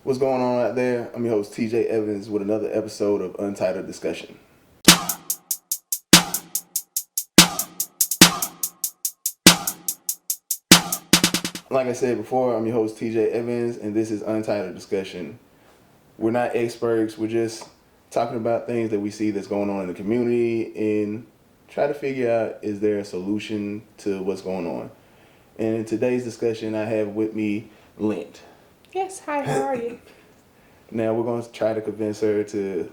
What's going on out there? I'm your host TJ Evans with another episode of Untitled Discussion. Like I said before, I'm your host TJ Evans and this is Untitled Discussion. We're not experts, we're just talking about things that we see that's going on in the community and try to figure out, is there a solution to what's going on? And in today's discussion, I have with me Lint. Yes, hi, how are you? Now we're going to try to convince her to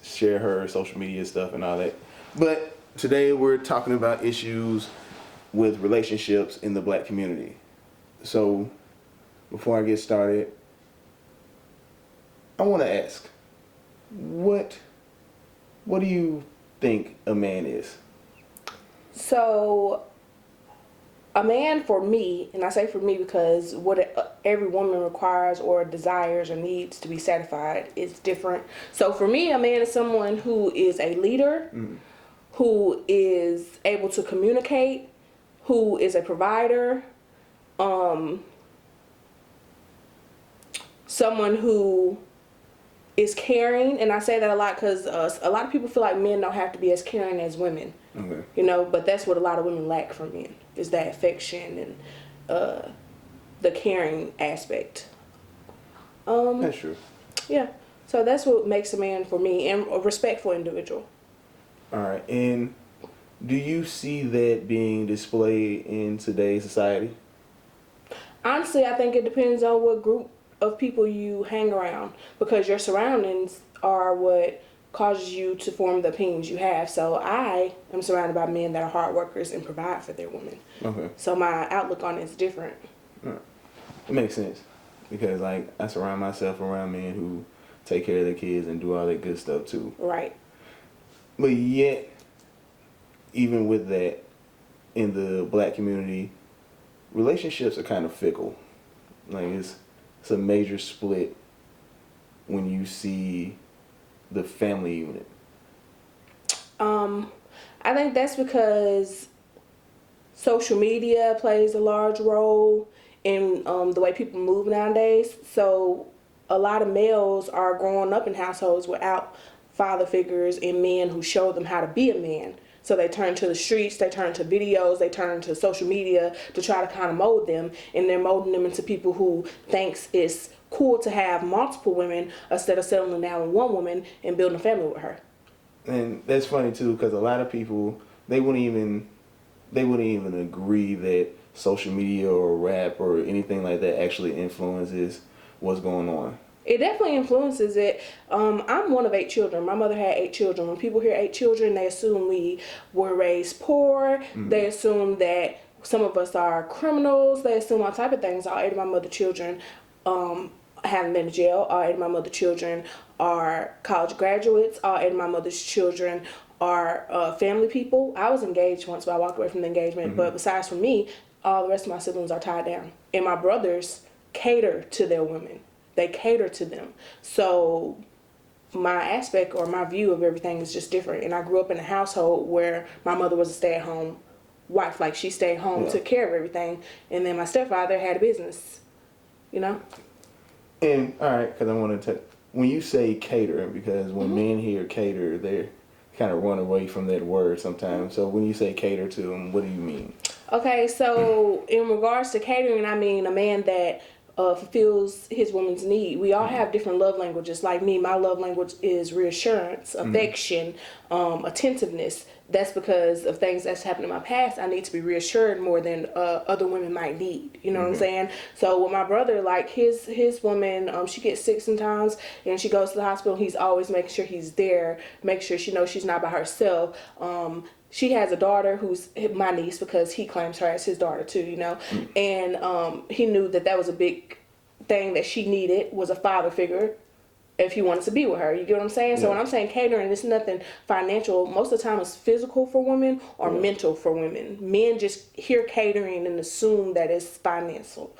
share her social media stuff and all that. But today we're talking about issues with relationships in the black community. So before I get started, I want to ask, what do you think a man is? So, a man for me, and I say for me because what every woman requires or desires or needs to be satisfied is different. So for me, a man is someone who is a leader, who is able to communicate, who is a provider, someone who is caring, and I say that a lot because a lot of people feel like men don't have to be as caring as women. Okay. You know, but that's what a lot of women lack from men, is that affection and the caring aspect. That's true. Yeah, so that's what makes a man for me, and a respectful individual. All right. And do you see that being displayed in today's society? Honestly, I think it depends on what group of people you hang around, because your surroundings are what causes you to form the opinions you have. So I am surrounded by men that are hard workers and provide for their women. Okay. So my outlook on it is different. All right. It makes sense because, like, I surround myself around men who take care of their kids and do all that good stuff too. Right. But yet, even with that, in the black community, relationships are kind of fickle. Like, it's a major split when you see the family unit. I think that's because social media plays a large role in the way people move nowadays. So a lot of males are growing up in households without father figures and men who show them how to be a man. So they turn to the streets, they turn to videos, they turn to social media to try to kind of mold them, and they're molding them into people who thinks it's cool to have multiple women instead of settling down with one woman and building a family with her. And that's funny too, because a lot of people, they wouldn't even agree that social media or rap or anything like that actually influences what's going on. It definitely influences it. I'm one of 8 children. My mother had 8 children. When people hear 8 children, they assume we were raised poor. Mm-hmm. They assume that some of us are criminals. They assume all type of things. All 8 of my mother's children haven't been to jail. All 8 of my mother's children are college graduates. All 8 of my mother's children are family people. I was engaged once, but I walked away from the engagement. Mm-hmm. But besides from me, all the rest of my siblings are tied down. And my brothers cater to their women. They cater to them. So my aspect or my view of everything is just different. And I grew up in a household where my mother was a stay-at-home wife. Like, she stayed home, took care of everything. And then my stepfather had a business, you know? And, all right, because I want to when you say cater, because when men hear cater, they kind of run away from that word sometimes. So when you say cater to them, what do you mean? Okay, so in regards to catering, I mean a man that fulfills his woman's need. We all have different love languages. Like me, my love language is reassurance, affection, attentiveness. That's because of things that's happened in my past. I need to be reassured more than other women might need. You know what I'm saying? So with my brother, like his woman, she gets sick sometimes and she goes to the hospital. He's always making sure he's there, make sure she knows she's not by herself. She has a daughter who's my niece because he claims her as his daughter too, you know. And he knew that was a big thing that she needed, was a father figure if he wanted to be with her. You get what I'm saying? Yeah. So when I'm saying catering, it's nothing financial. Most of the time it's physical for women or mental for women. Men just hear catering and assume that it's financial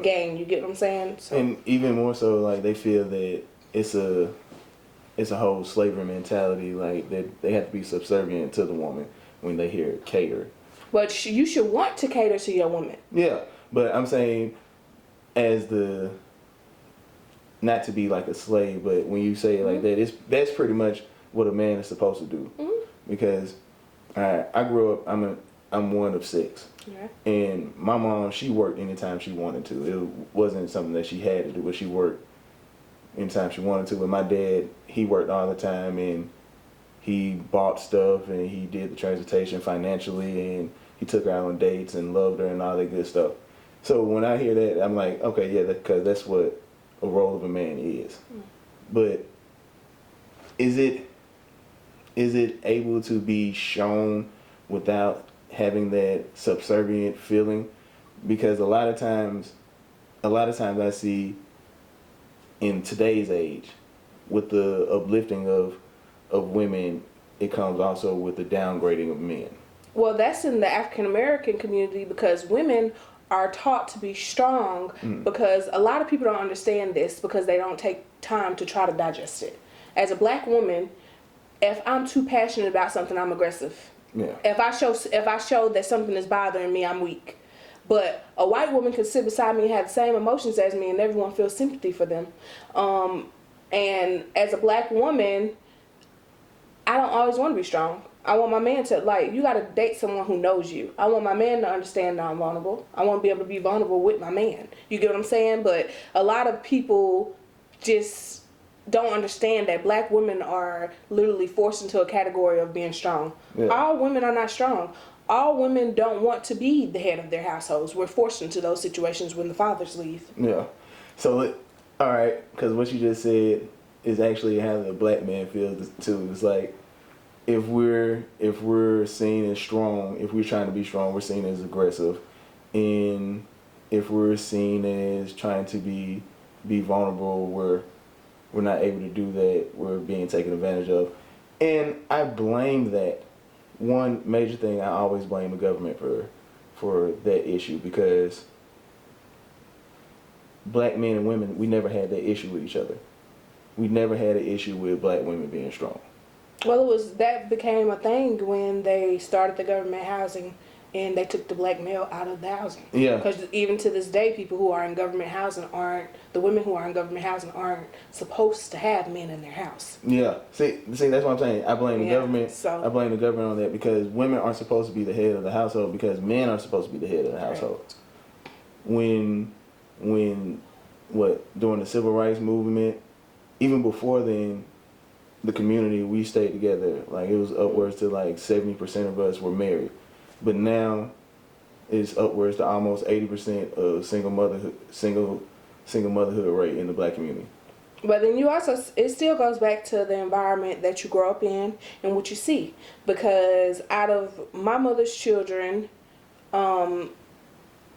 gain. You get what I'm saying? So. And even more so, like, they feel that it's a whole slavery mentality, like that they have to be subservient to the woman when they hear cater. But you should want to cater to your woman. Yeah, but I'm saying as not to be like a slave, but when you say it like that, that's pretty much what a man is supposed to do. Because I grew up, I'm one of 6. And my mom, she worked anytime she wanted to. It wasn't something that she had to do, but she worked anytime she wanted to. And my dad, he worked all the time, and he bought stuff, and he did the transportation financially, and he took her out on dates and loved her and all that good stuff. So when I hear that, I'm like, okay, yeah, because that's what a role of a man is. But is it able to be shown without having that subservient feeling? Because a lot of times I see in today's age, with the uplifting of women, it comes also with the downgrading of men. Well, that's in the African American community, because women are taught to be strong, because a lot of people don't understand this because they don't take time to try to digest it. As a black woman, if I'm too passionate about something, I'm aggressive. Yeah. If I show that something is bothering me, I'm weak. But a white woman can sit beside me and have the same emotions as me, and everyone feels sympathy for them. And as a black woman, I don't always want to be strong. I want my man to, like, you got to date someone who knows you. I want my man to understand that I'm vulnerable. I want to be able to be vulnerable with my man. You get what I'm saying? But a lot of people just don't understand that black women are literally forced into a category of being strong. Yeah. All women are not strong. All women don't want to be the head of their households. We're forced into those situations when the fathers leave. Yeah. So, all right, because what you just said is actually how the black man feels too. It's like, if we're seen as strong, if we're trying to be strong, we're seen as aggressive. And if we're seen as trying to be vulnerable, we're not able to do that. We're being taken advantage of. And I blame that. One major thing, I always blame the government for that issue, because black men and women, we never had that issue with each other. We never had an issue with black women being strong. Well, that became a thing when they started the government housing and they took the black male out of the housing. Yeah. Because even to this day, people who are in government housing the women who are in government housing aren't supposed to have men in their house. Yeah. See, that's what I'm saying. I blame the government. I blame the government on that, because women aren't supposed to be the head of the household, because men are supposed to be the head of the household. Right. When during the civil rights movement, even before then, the community, we stayed together. Like, it was upwards to like 70% of us were married. But now it's upwards to almost 80% of single motherhood rate in the black community. But then it still goes back to the environment that you grow up in and what you see. Because out of my mother's children, all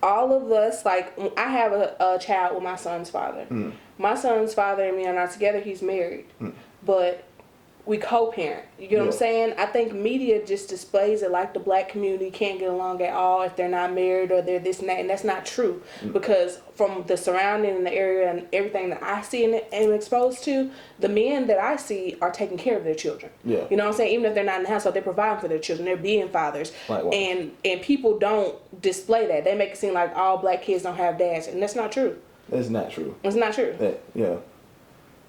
of us, like, I have a child with my son's father. My son's father and me are not together. He's married. But we co-parent. You get what I'm saying? I think media just displays it like the black community can't get along at all if they're not married or they're this and that, and that's not true. Because from the surrounding and the area and everything that I see and am exposed to, the men that I see are taking care of their children. Yeah. You know what I'm saying? Even if they're not in the household, they're providing for their children. They're being fathers. And people don't display that. They make it seem like all black kids don't have dads, and that's not true. That's not true. It's not true. Yeah.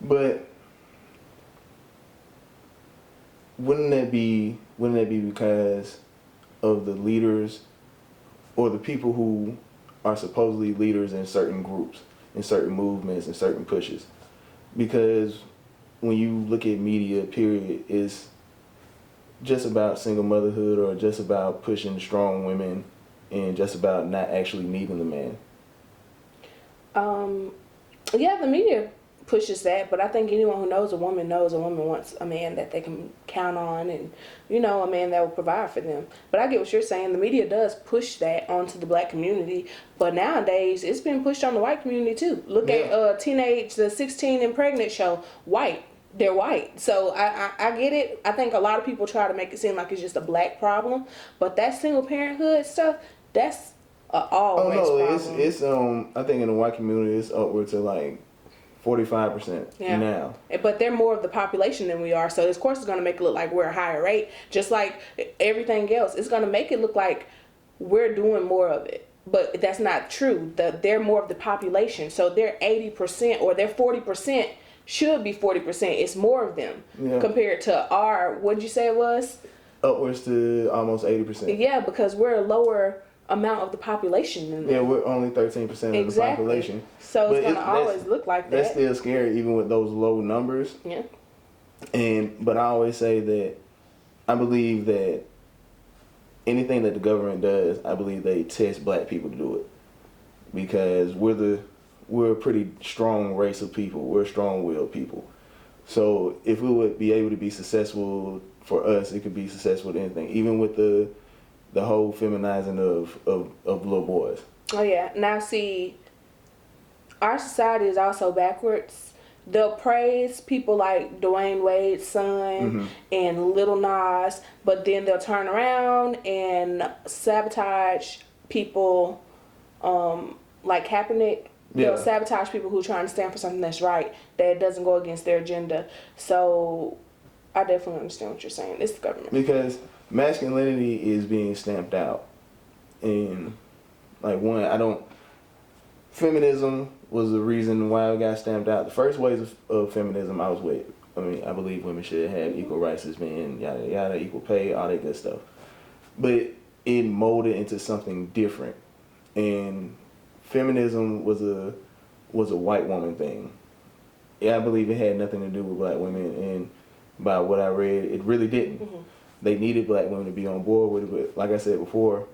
But wouldn't that be because of the leaders or the people who are supposedly leaders in certain groups, in certain movements, and certain pushes? Because when you look at media, period, it's just about single motherhood or just about pushing strong women and just about not actually needing the man. Yeah, the media pushes that, but I think anyone who knows a woman wants a man that they can count on, and a man that will provide for them. But I get what you're saying. The media does push that onto the black community, but nowadays it's been pushed on the white community too. Look at the 16 and pregnant show. They're white. So I get it. I think a lot of people try to make it seem like it's just a black problem, but that single parenthood stuff, that's always problem. It's I think in the white community it's upwards to like 45% now. But they're more of the population than we are. So, of course, it's going to make it look like we're a higher rate. Just like everything else. It's going to make it look like we're doing more of it. but that's not true. They're more of the population, so their 80% or their 40% should be 40%. It's more of them compared to our. What'd you say it was? Upwards to almost 80%. Yeah, because we're a lower amount of the population than them. Yeah, we're only 13% of the population. So it's gonna always look like that. That's still scary, even with those low numbers. Yeah. But I always say that I believe that anything that the government does, I believe they test black people to do it, because we're a pretty strong race of people. We're strong-willed people. So if we would be able to be successful for us, it could be successful with anything, even with the whole feminizing of little boys. Oh yeah. Now see, our society is also backwards. They'll praise people like Dwayne Wade's son and Lil Nas, but then they'll turn around and sabotage people like Kaepernick. They'll sabotage people who are trying to stand for something that's right, that doesn't go against their agenda. So I definitely understand what you're saying. It's the government. Because masculinity is being stamped out. And, like, feminism was the reason why it got stamped out. The first waves of feminism I was with, I believe women should have equal rights as men, yada, yada, equal pay, all that good stuff. But it molded into something different. And feminism was a white woman thing. Yeah, I believe it had nothing to do with black women, and by what I read, it really didn't. They needed black women to be on board with it, but like I said before,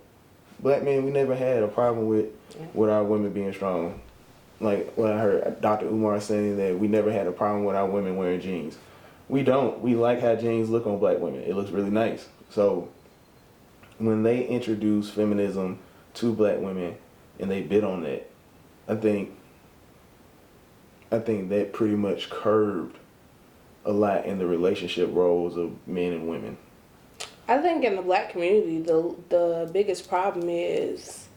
black men, we never had a problem with our women being strong. Like what I heard Dr. Umar saying, that we never had a problem with our women wearing jeans. We don't. We like how jeans look on black women. It looks really nice. So when they introduce feminism to black women and they bid on that, I think that pretty much curbed a lot in the relationship roles of men and women. I think in the black community, the biggest problem is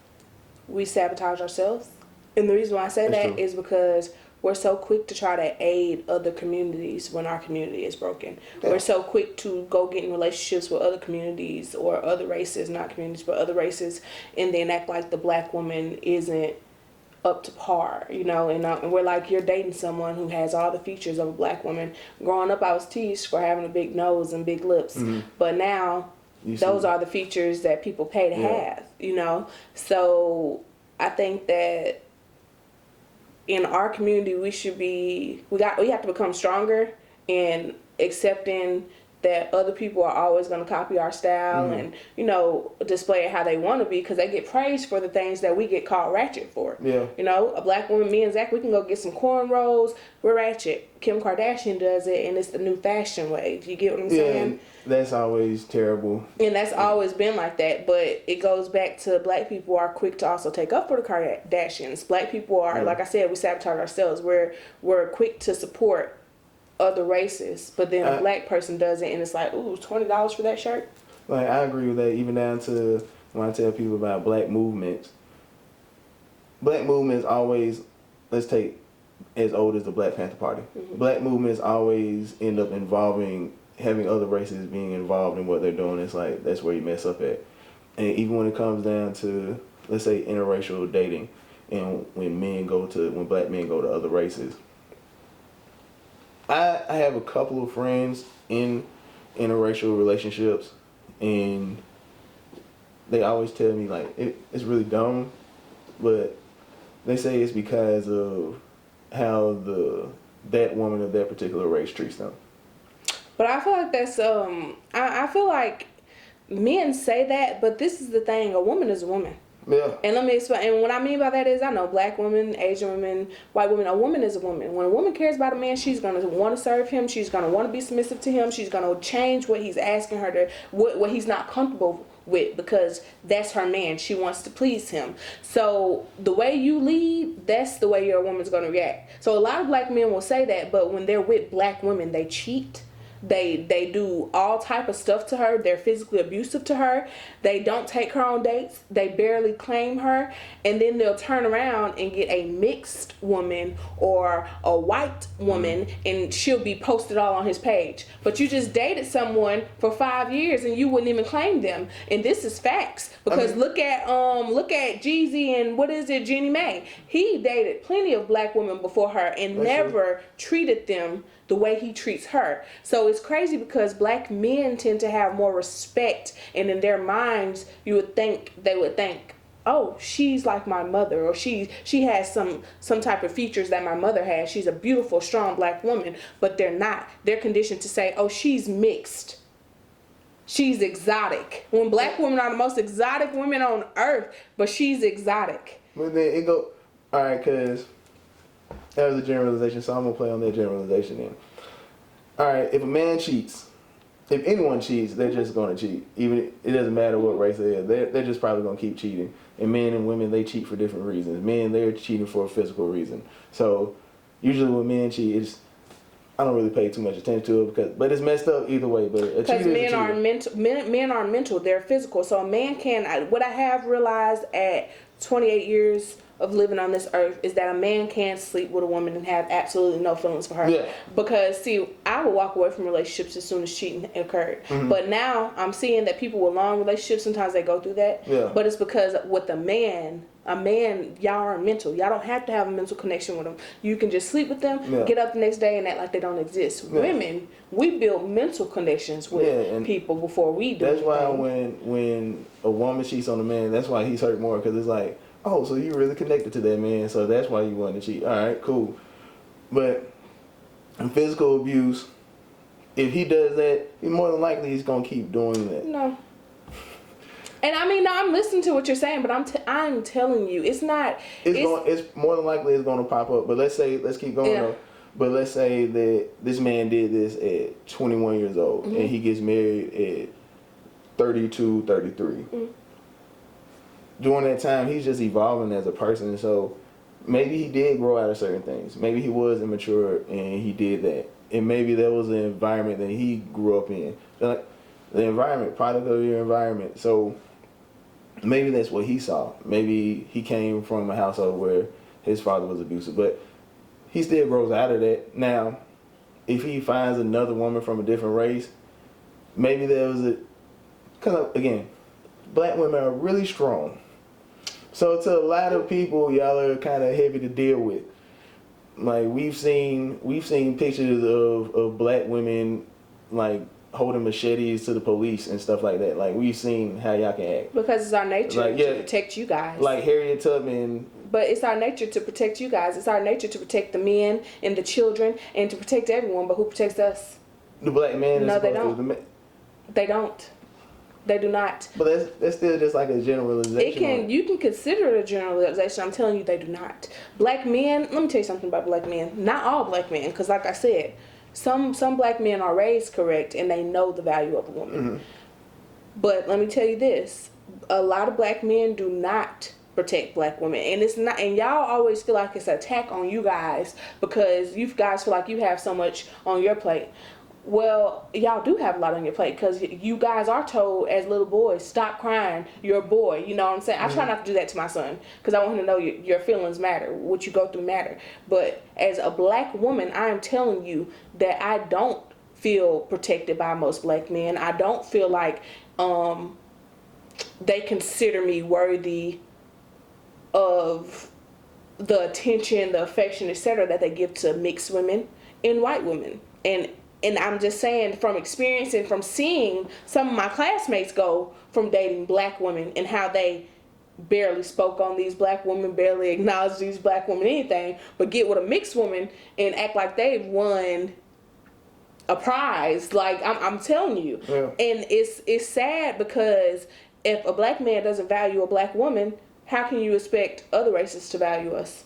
we sabotage ourselves. And the reason why I say that is because we're so quick to try to aid other communities when our community is broken. Yeah. We're so quick to go get in relationships with other communities or other races, not communities, but other races, and then act like the black woman isn't up to par, and we're like, you're dating someone who has all the features of a black woman. Growing up, I was teased for having a big nose and big lips, but now those are the features that people pay to have, So I think that in our community, we have to become stronger in accepting that other people are always going to copy our style and, display it how they want to be, because they get praised for the things that we get called ratchet for. Yeah. A black woman, me and Zach, we can go get some cornrows. We're ratchet. Kim Kardashian does it, and it's the new fashion way. Do you get what I'm saying? That's always terrible. And that's always been like that, but it goes back to black people are quick to also take up for the Kardashians. Black people are, like I said, we sabotage ourselves. We're quick to support other races, but then a black person does it and it's like, ooh, $20 for that shirt. Like, I agree with that, even down to when I tell people about black movements. Black movements always, let's take as old as the Black Panther Party. Black movements always end up having other races being involved in what they're doing. It's like, that's where you mess up at. And even when it comes down to, let's say, interracial dating, and when black men go to other races, I have a couple of friends in interracial relationships, and they always tell me, like, it's really dumb, but they say it's because of how that woman of that particular race treats them. But I feel like that's I feel like men say that, but this is the thing: a woman is a woman. Yeah. And let me explain. And what I mean by that is, I know black women, Asian women, white women. A woman is a woman. When a woman cares about a man, she's gonna want to serve him. She's gonna want to be submissive to him. She's gonna change what he's asking her to, what he's not comfortable with, because that's her man. She wants to please him. So the way you lead, that's the way your woman's gonna react. So a lot of black men will say that, but when they're with black women, they cheat. They do all type of stuff to her. They're physically abusive to her. They don't take her on dates. They barely claim her. And then they'll turn around and get a mixed woman or a white woman, and she'll be posted all on his page. But you just dated someone for 5 years and you wouldn't even claim them. And this is facts, because look at Jeezy and Jeannie Mae. He dated plenty of black women before her and never treated them the way he treats her. So it's crazy, because black men tend to have more respect, and in their minds they would think, oh, she's like my mother, or she has some type of features that my mother has. She's a beautiful, strong black woman. But they're not. They're conditioned to say, oh, she's mixed, she's exotic, when black women are the most exotic women on earth, but she's exotic. But then it go, all right, because that was a generalization, so I'm going to play on that generalization then. All right, if a man cheats, if anyone cheats, they're just going to cheat. Even it doesn't matter what race they are. They're just probably going to keep cheating. And men and women, they cheat for different reasons. Men, they're cheating for a physical reason. So usually when men cheat, I don't really pay too much attention to it, but it's messed up either way. But because men are mental, they're physical. So a man can. What I have realized at 28 years of living on this earth is that a man can sleep with a woman and have absolutely no feelings for her. Yeah. Because see, I would walk away from relationships as soon as cheating occurred. But now I'm seeing that people with long relationships, sometimes they go through that. Yeah. But it's because with a man, y'all are mental. Y'all don't have to have a mental connection with them. You can just sleep with them, get up the next day and act like they don't exist. Yeah. Women, we build mental connections with people before we do. That's why when a woman cheats on a man, that's why he's hurt more, because it's like, oh, so you really connected to that man, so that's why you wanted to cheat. All right, cool. But in physical abuse, if he does that, more than likely he's gonna keep doing that. No. And I mean, no, I'm listening to what you're saying, but I'm telling you, it's not. It's more than likely it's gonna pop up. But let's keep going though. But let's say that this man did this at 21 years old, and he gets married at 32, 33. During that time, he's just evolving as a person. So maybe he did grow out of certain things. Maybe he was immature and he did that. And maybe that was the environment that he grew up in. Like the environment, product of your environment. So maybe that's what he saw. Maybe he came from a household where his father was abusive. But he still grows out of that. Now, if he finds another woman from a different race, maybe there was a... Because, again, black women are really strong. So to a lot of people, y'all are kind of heavy to deal with. Like we've seen pictures of black women like holding machetes to the police and stuff like that. Like we've seen how y'all can act. Because it's our nature to protect you guys. Like Harriet Tubman. But it's our nature to protect you guys. It's our nature to protect the men and the children and to protect everyone. But who protects us? The black man. No, they don't. They don't. They do not. But that's still just like a generalization. You can consider it a generalization. I'm telling you, they do not. Black men. Let me tell you something about black men. Not all black men, because like I said, some black men are raised correct and they know the value of a woman. But let me tell you this: a lot of black men do not protect black women, and it's not. And y'all always feel like it's an attack on you guys because you guys feel like you have so much on your plate. Well, y'all do have a lot on your plate because you guys are told as little boys, stop crying, you're a boy. You know what I'm saying? I try not to do that to my son because I want him to know your feelings matter, what you go through matter. But as a black woman, I am telling you that I don't feel protected by most black men. I don't feel like they consider me worthy of the attention, the affection, etc. that they give to mixed women and white women. And I'm just saying from experience and from seeing some of my classmates go from dating black women and how they barely spoke on these black women, barely acknowledged these black women, anything, but get with a mixed woman and act like they've won a prize. Like I'm telling you. Yeah. And it's sad because if a black man doesn't value a black woman, how can you expect other races to value us?